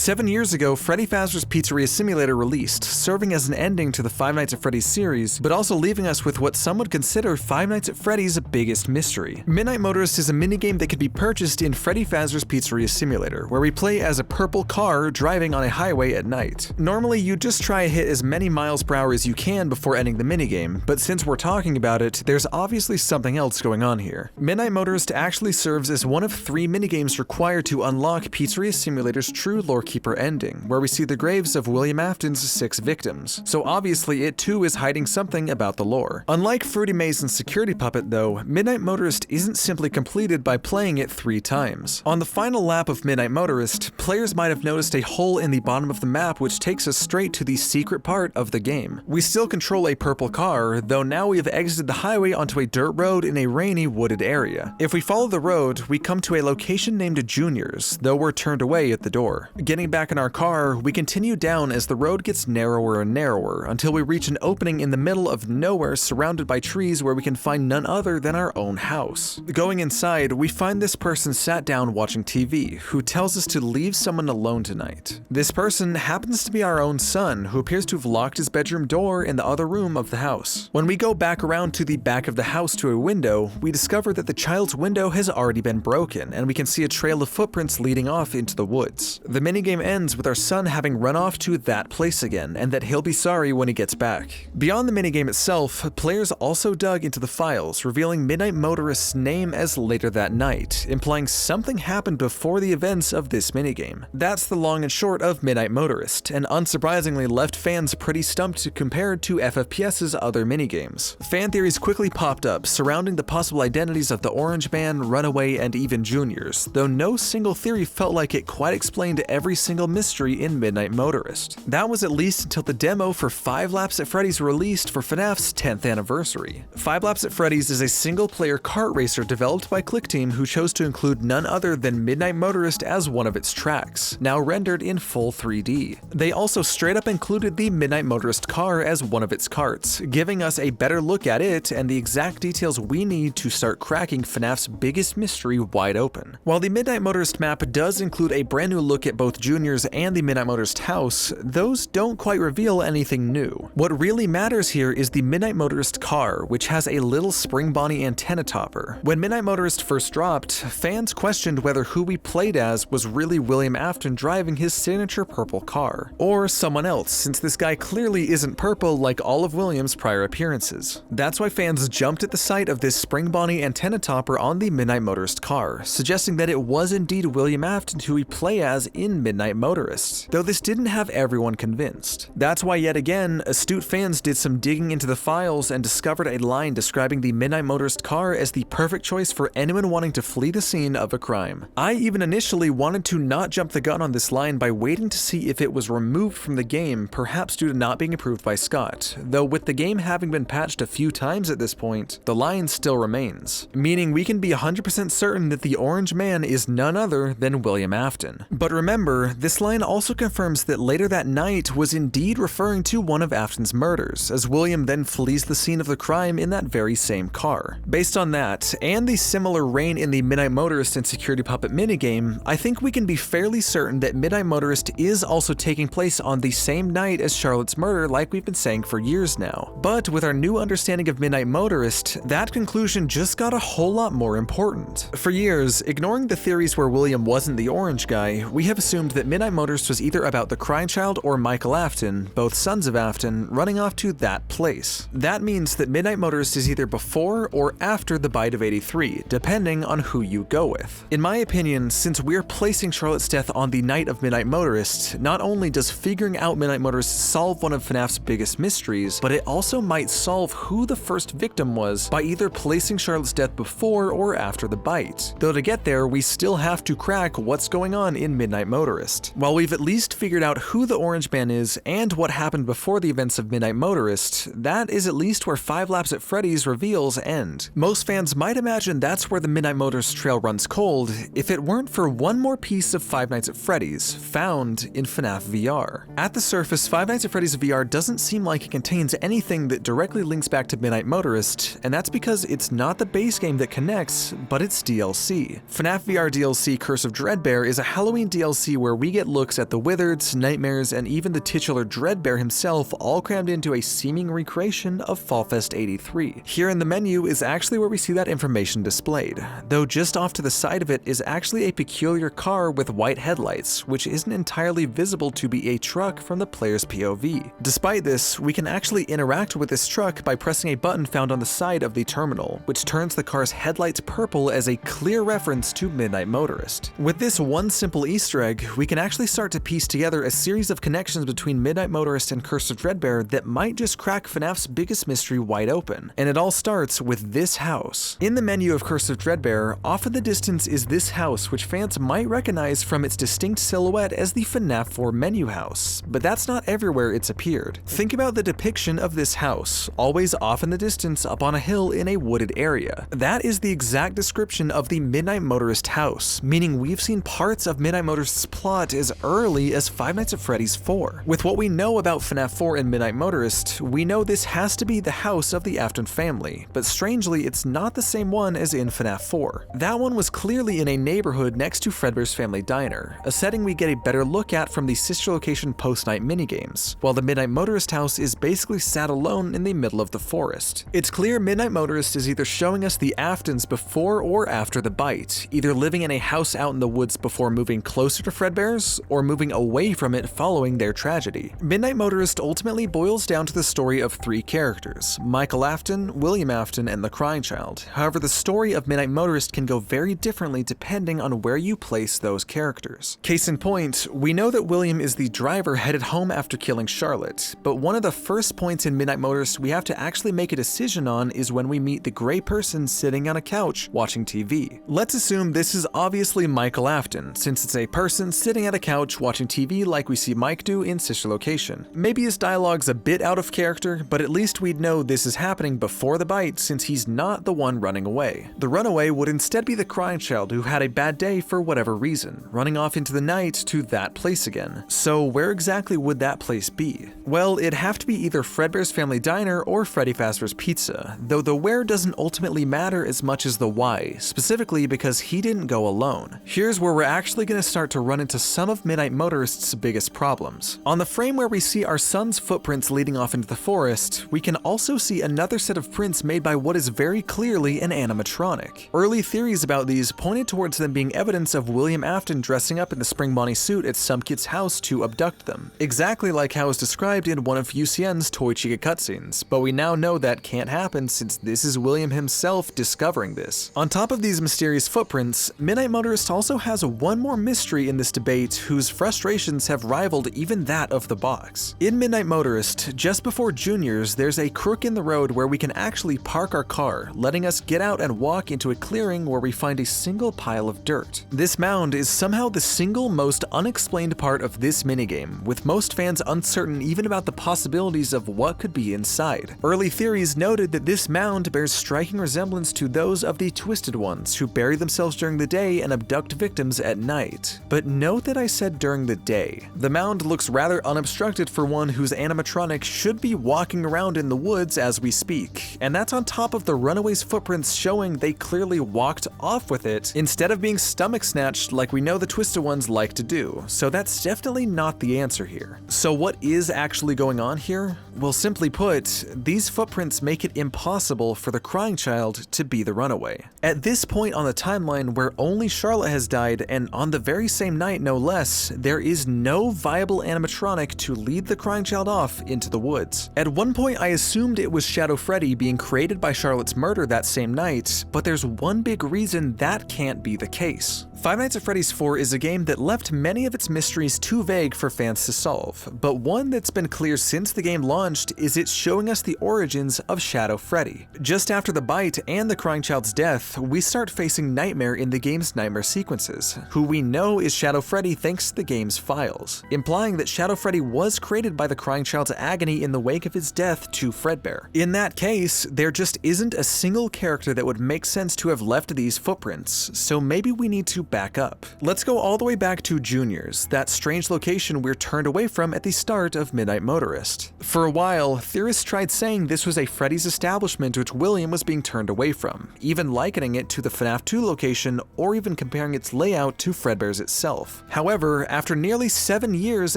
7 years ago, Freddy Fazbear's Pizzeria Simulator released, serving as an ending to the Five Nights at Freddy's series, but also leaving us with what some would consider Five Nights at Freddy's biggest mystery. Midnight Motorist is a minigame that can be purchased in Freddy Fazbear's Pizzeria Simulator, where we play as a purple car driving on a highway at night. Normally, you just try to hit as many miles per hour as you can before ending the minigame, but since we're talking about it, there's obviously something else going on here. Midnight Motorist actually serves as one of 3 minigames required to unlock Pizzeria Simulator's true Lorekeeper ending, where we see the graves of William Afton's 6 victims, so obviously it too is hiding something about the lore. Unlike Fruity Maze and Security Puppet though, Midnight Motorist isn't simply completed by playing it 3 times. On the final lap of Midnight Motorist, players might have noticed a hole in the bottom of the map which takes us straight to the secret part of the game. We still control a purple car, though now we have exited the highway onto a dirt road in a rainy wooded area. If we follow the road, we come to a location named Junior's, though we're turned away at the door. Getting back in our car, we continue down as the road gets narrower and narrower until we reach an opening in the middle of nowhere surrounded by trees where we can find none other than our own house. Going inside, we find this person sat down watching TV, who tells us to leave someone alone tonight. This person happens to be our own son, who appears to have locked his bedroom door in the other room of the house. When we go back around to the back of the house to a window, we discover that the child's window has already been broken, and we can see a trail of footprints leading off into the woods. The minigame ends with our son having run off to that place again, and that he'll be sorry when he gets back. Beyond the minigame itself, players also dug into the files, revealing Midnight Motorist's name as later that night, implying something happened before the events of this minigame. That's the long and short of Midnight Motorist, and unsurprisingly left fans pretty stumped compared to FFPS's other minigames. Fan theories quickly popped up surrounding the possible identities of the Orange Man, Runaway, and even Juniors, though no single theory felt like it quite explained every single mystery in Midnight Motorist. That was at least until the demo for 5 Laps at Freddy's released for FNAF's 10th anniversary. 5 Laps at Freddy's is a single-player kart racer developed by ClickTeam, who chose to include none other than Midnight Motorist as one of its tracks, now rendered in full 3D. They also straight up included the Midnight Motorist car as one of its carts, giving us a better look at it and the exact details we need to start cracking FNAF's biggest mystery wide open. While the Midnight Motorist map does include a brand new look at both Junior's and the Midnight Motorist house, those don't quite reveal anything new. What really matters here is the Midnight Motorist car, which has a little spring body antenna topper. When Midnight Motorist first dropped, fans questioned whether who we played as was really William Afton driving his signature purple car, or someone else, since this guy clearly isn't purple like all of William's prior appearances. That's why fans jumped at the sight of this spring body antenna topper on the Midnight Motorist car, suggesting that it was indeed William Afton who we play as in Midnight Motorist, though this didn't have everyone convinced. That's why yet again, astute fans did some digging into the files and discovered a line describing the Midnight Motorist car as the perfect choice for anyone wanting to flee the scene of a crime. I even initially wanted to not jump the gun on this line by waiting to see if it was removed from the game, perhaps due to not being approved by Scott, though with the game having been patched a few times at this point, the line still remains, meaning we can be 100% certain that the Orange Man is none other than William Afton. But remember, this line also confirms that later that night was indeed referring to one of Afton's murders, as William then flees the scene of the crime in that very same car. Based on that, and the similar rain in the Midnight Motorist and Security Puppet minigame, I think we can be fairly certain that Midnight Motorist is also taking place on the same night as Charlotte's murder, like we've been saying for years now. But with our new understanding of Midnight Motorist, that conclusion just got a whole lot more important. For years, ignoring the theories where William wasn't the orange guy, we have assumed that Midnight Motorist was either about the crime child or Michael Afton, both sons of Afton, running off to that place. That means that Midnight Motorist is either before or after the bite of 83, depending on who you go with. In my opinion, since we're placing Charlotte's death on the night of Midnight Motorist, not only does figuring out Midnight Motorist solve one of FNAF's biggest mysteries, but it also might solve who the first victim was by either placing Charlotte's death before or after the bite. Though to get there, we still have to crack what's going on in Midnight Motorist. While we've at least figured out who the Orange Man is and what happened before the events of Midnight Motorist, that is at least where 5 Laps at Freddy's reveals end. Most fans might imagine that's where the Midnight Motorist trail runs cold if it weren't for one more piece of Five Nights at Freddy's, found in FNAF VR. At the surface, Five Nights at Freddy's VR doesn't seem like it contains anything that directly links back to Midnight Motorist, and that's because it's not the base game that connects, but it's DLC. FNAF VR DLC Curse of Dreadbear is a Halloween DLC where where we get looks at the Wizards, Nightmares, and even the titular Dreadbear himself all crammed into a seeming recreation of Fall Fest 83. Here in the menu is actually where we see that information displayed, though just off to the side of it is actually a peculiar car with white headlights, which isn't entirely visible to be a truck from the player's POV. Despite this, we can actually interact with this truck by pressing a button found on the side of the terminal, which turns the car's headlights purple as a clear reference to Midnight Motorist. With this one simple Easter egg, we can actually start to piece together a series of connections between Midnight Motorist and Curse of Dreadbear that might just crack FNAF's biggest mystery wide open. And it all starts with this house. In the menu of Curse of Dreadbear, off in the distance is this house, which fans might recognize from its distinct silhouette as the FNAF 4 menu house, but that's not everywhere it's appeared. Think about the depiction of this house, always off in the distance up on a hill in a wooded area. That is the exact description of the Midnight Motorist house, meaning we've seen parts of Midnight Motorist's plot as early as Five Nights at Freddy's 4. With what we know about FNAF 4 and Midnight Motorist, we know this has to be the house of the Afton family, but strangely it's not the same one as in FNAF 4. That one was clearly in a neighborhood next to Fredbear's Family Diner, a setting we get a better look at from the sister location post-night minigames, while the Midnight Motorist house is basically sat alone in the middle of the forest. It's clear Midnight Motorist is either showing us the Aftons before or after the bite, either living in a house out in the woods before moving closer to Fredbear's, or moving away from it following their tragedy. Midnight Motorist ultimately boils down to the story of three characters: Michael Afton, William Afton, and the Crying Child. However, the story of Midnight Motorist can go very differently depending on where you place those characters. Case in point, we know that William is the driver headed home after killing Charlotte, but one of the first points in Midnight Motorist we have to actually make a decision on is when we meet the gray person sitting on a couch watching TV. Let's assume this is obviously Michael Afton, since it's a person sitting at a couch watching TV like we see Mike do in Sister Location. Maybe his dialogue's a bit out of character, but at least we'd know this is happening before the bite since he's not the one running away. The runaway would instead be the Crying Child who had a bad day for whatever reason, running off into the night to that place again. So where exactly would that place be? Well, it'd have to be either Fredbear's Family Diner or Freddy Fazbear's Pizza, though the where doesn't ultimately matter as much as the why, specifically because he didn't go alone. Here's where we're actually going to start to run into some of Midnight Motorist's biggest problems. On the frame where we see our son's footprints leading off into the forest, we can also see another set of prints made by what is very clearly an animatronic. Early theories about these pointed towards them being evidence of William Afton dressing up in the Spring Bonnie suit at some kid's house to abduct them, exactly like how it's described in one of UCN's Toy Chica cutscenes, but we now know that can't happen since this is William himself discovering this. On top of these mysterious footprints, Midnight Motorist also has one more mystery in this debate whose frustrations have rivaled even that of the box. In Midnight Motorist, just before Juniors, there's a crook in the road where we can actually park our car, letting us get out and walk into a clearing where we find a single pile of dirt. This mound is somehow the single most unexplained part of this minigame, with most fans uncertain even about the possibilities of what could be inside. Early theories noted that this mound bears striking resemblance to those of the Twisted Ones, who bury themselves during the day and abduct victims at night. But note that I said during the day. The mound looks rather unobstructed for one whose animatronic should be walking around in the woods as we speak, and that's on top of the runaway's footprints showing they clearly walked off with it instead of being stomach snatched like we know the Twisted Ones like to do, so that's definitely not the answer here. So what is actually going on here? Well, simply put, these footprints make it impossible for the Crying Child to be the runaway. At this point on the timeline where only Charlotte has died, and on the very same night no less, there is no viable animatronic to lead the Crying Child off into the woods. At one point I assumed it was Shadow Freddy being created by Charlotte's murder that same night, but there's one big reason that can't be the case. Five Nights at Freddy's 4 is a game that left many of its mysteries too vague for fans to solve, but one that's been clear since the game launched is it's showing us the origins of Shadow Freddy. Just after the bite and the Crying Child's death, we start facing Nightmare in the game's nightmare sequences, who we know is Shadow Freddy thanks to the game's files, implying that Shadow Freddy was created by the Crying Child's agony in the wake of his death to Fredbear. In that case, there just isn't a single character that would make sense to have left these footprints, so maybe we need to back up. Let's go all the way back to Juniors, that strange location we're turned away from at the start of Midnight Motorist. For a while, theorists tried saying this was a Freddy's establishment which William was being turned away from, even likening it to the FNAF 2 location or even comparing its layout to Fredbear's itself. himself. However, after nearly 7 years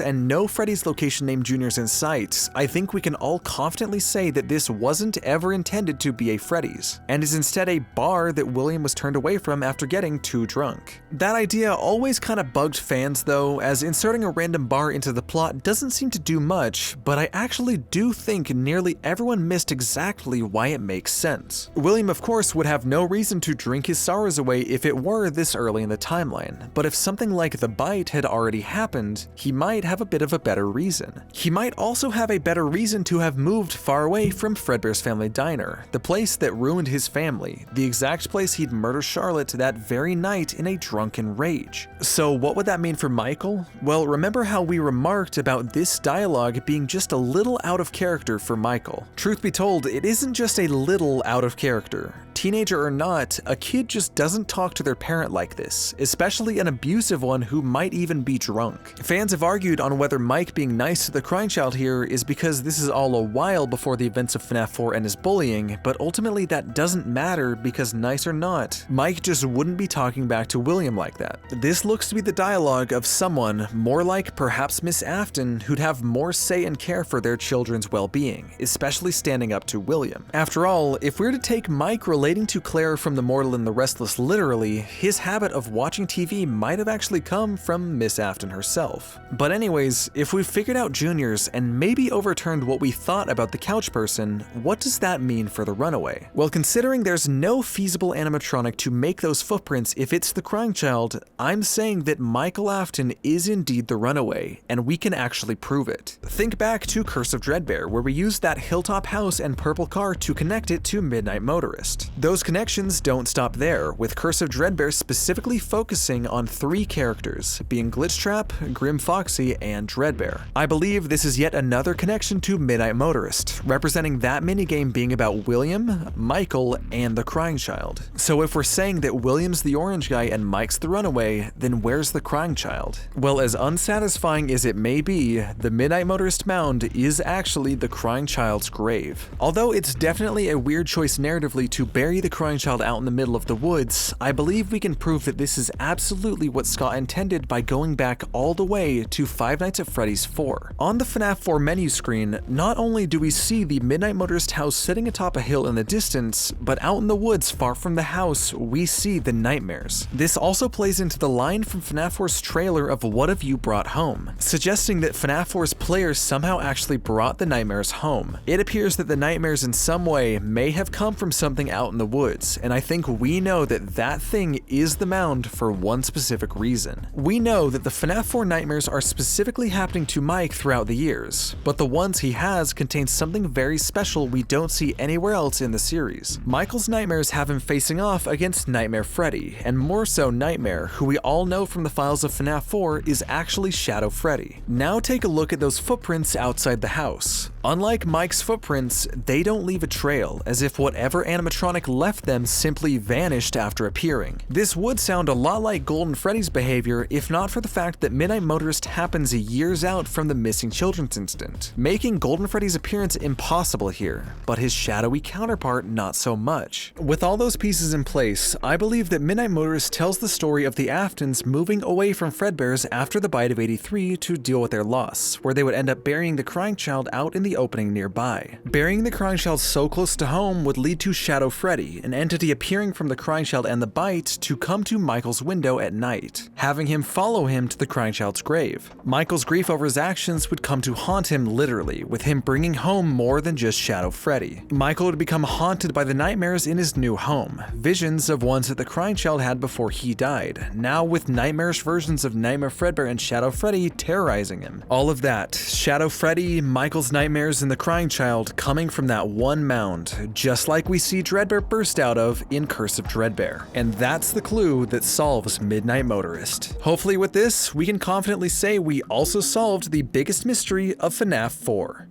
and no Freddy's location named Jr.'s in sight, I think we can all confidently say that this wasn't ever intended to be a Freddy's, and is instead a bar that William was turned away from after getting too drunk. That idea always kind of bugged fans though, as inserting a random bar into the plot doesn't seem to do much, but I actually do think nearly everyone missed exactly why it makes sense. William of course would have no reason to drink his sorrows away if it were this early in the timeline, but if something like the bite had already happened, he might have a bit of a better reason. He might also have a better reason to have moved far away from Fredbear's Family Diner, the place that ruined his family, the exact place he'd murder Charlotte that very night in a drunken rage. So what would that mean for Michael? Well, remember how we remarked about this dialogue being just a little out of character for Michael. Truth be told, it isn't just a little out of character. Teenager or not, a kid just doesn't talk to their parent like this, especially an abusive one who might even be drunk. Fans have argued on whether Mike being nice to the crying child here is because this is all a while before the events of FNAF 4 and his bullying, but ultimately that doesn't matter because nice or not, Mike just wouldn't be talking back to William like that. This looks to be the dialogue of someone, more like perhaps Miss Afton, who'd have more say and care for their children's well-being, especially standing up to William. After all, if we're to take Mike relating to Claire from The Mortal and the Restless literally, his habit of watching TV might have actually come from Miss Afton herself. But anyways, if we've figured out Juniors and maybe overturned what we thought about the couch person, what does that mean for the runaway? Well, considering there's no feasible animatronic to make those footprints if it's the crying child, I'm saying that Michael Afton is indeed the runaway, and we can actually prove it. Think back to Curse of Dreadbear, where we used that hilltop house and purple car to connect it to Midnight Motorist. Those connections don't stop there, with Curse of Dreadbear specifically focusing on 3 characters, being Glitchtrap, Grim Foxy, and Dreadbear. I believe this is yet another connection to Midnight Motorist, representing that minigame being about William, Michael, and the crying child. So if we're saying that William's the orange guy and Mike's the runaway, then where's the crying child? Well, as unsatisfying as it may be, the Midnight Motorist mound is actually the crying child's grave. Although it's definitely a weird choice narratively to bury the crying child out in the middle of the woods, I believe we can prove that this is absolutely what Scott intended by going back all the way to Five Nights at Freddy's 4. On the FNAF 4 menu screen, not only do we see the Midnight Motorist house sitting atop a hill in the distance, but out in the woods far from the house, we see the nightmares. This also plays into the line from FNAF 4's trailer of "What Have You Brought Home?", suggesting that FNAF 4's players somehow actually brought the nightmares home. It appears that the nightmares in some way may have come from something out in the woods, and I think we know that that thing is the mound for one specific reason. We know that the FNAF 4 nightmares are specifically happening to Mike throughout the years, but the ones he has contain something very special we don't see anywhere else in the series. Michael's nightmares have him facing off against Nightmare Freddy, and more so Nightmare, who we all know from the files of FNAF 4 is actually Shadow Freddy. Now take a look at those footprints outside the house. Unlike Mike's footprints, they don't leave a trail, as if whatever animatronic left them simply vanished after appearing. This would sound a lot like Golden Freddy's behavior if not for the fact that Midnight Motorist happens years out from the missing children's incident, making Golden Freddy's appearance impossible here, but his shadowy counterpart not so much. With all those pieces in place, I believe that Midnight Motorist tells the story of the Aftons moving away from Fredbear's after the bite of '83 to deal with their loss, where they would end up burying the crying child out in the opening nearby. Burying the crying child so close to home would lead to Shadow Freddy, an entity appearing from the crying child and the bite, to come to Michael's window at night, having him follow him to the crying child's grave. Michael's grief over his actions would come to haunt him literally, with him bringing home more than just Shadow Freddy. Michael would become haunted by the nightmares in his new home, visions of ones that the crying child had before he died, now with nightmarish versions of Nightmare Fredbear and Shadow Freddy terrorizing him. All of that, Shadow Freddy, Michael's nightmares, and the crying child coming from that one mound, just like we see Dreadbear burst out of in Curse of Dreadbear. And that's the clue that solves Midnight Motorist. Hopefully with this, we can confidently say we also solved the biggest mystery of FNAF 4.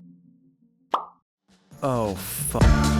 Oh, fuck.